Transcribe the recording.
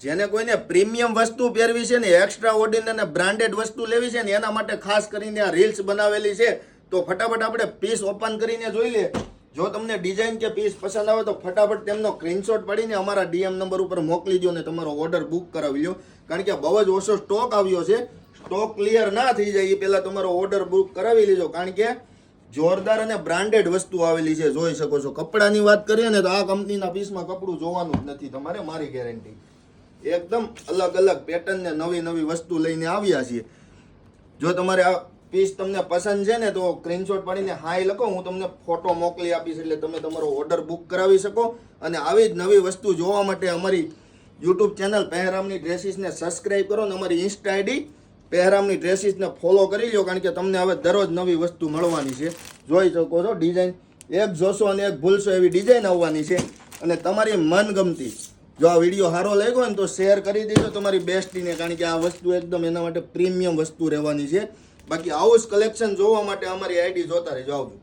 જેને કોઈને પ્રીમિયમ વસ્તુ પહેરવી છે ને, એક્સ્ટ્રા ઓર્ડિનરી બ્રાન્ડેડ વસ્તુ લેવી છે ને, એના માટે ખાસ કરીને આ રીલ્સ બનાવેલી છે. તો ફટાફટ આપણે પીસ ઓપન કરીને જોઈ લે. જો તમને ડિઝાઇન કે પીસ પસંદ આવે તો ફટાફટ તેમનો સ્ક્રીનશોટ પાડીને અમારા ડીએમ નંબર ઉપર મોકલી દો અને તમારો ઓર્ડર બુક કરાવી લો. કારણ કે બહુ જ ઓછો સ્ટોક આવ્યો છે. સ્ટોક ક્લિયર ના થઈ જાય એ પહેલા તમારો ઓર્ડર બુક કરાવી લેજો. કારણ કે જોરદાર અને બ્રાન્ડેડ વસ્તુ આવેલી છે, જોઈ શકો છો. કપડાની વાત કરીએ ને તો આ કંપનીના પીસમાં કપડું જોવાનું જ નથી તમારે, મારી ગેરંટી. એકદમ અલગ અલગ પેટર્ન ને નવી નવી વસ્તુ લઈને આવ્યા છીએ. જો તમારે આ પીસ તમને પસંદ છે ને તો સ્ક્રીનશોટ પાડીને હાય લખો, હું તમને ફોટો મોકલી આપીશ એટલે તમે તમારો ઓર્ડર બુક કરાવી શકો. અને આવી જ નવી વસ્તુ જોવા માટે અમારી યુટ્યુબ ચેનલ પહેરામની ડ્રેસીસને સબસ્ક્રાઈબ કરો અને અમારી ઇન્સ્ટા આઈડી પહેરામની ડ્રેસીસને ફોલો કરી લો. કારણ કે તમને હવે દરરોજ નવી વસ્તુ મળવાની છે. જોઈ શકો છો ડિઝાઇન એક જોશો અને એક ભૂલશો એવી ડિઝાઇન આવવાની છે. અને તમારી મનગમતી, જો આ વિડીયો સારો લાગ્યો હોય ને તો શેર કરી દેજો તમારી બેસ્ટીને. કારણ કે આ વસ્તુ એકદમ એના માટે પ્રીમિયમ વસ્તુ રહેવાની છે. બાકી આવું જ કલેક્શન જોવા માટે અમારી આઈડી જોતા રહેજો. આવજો.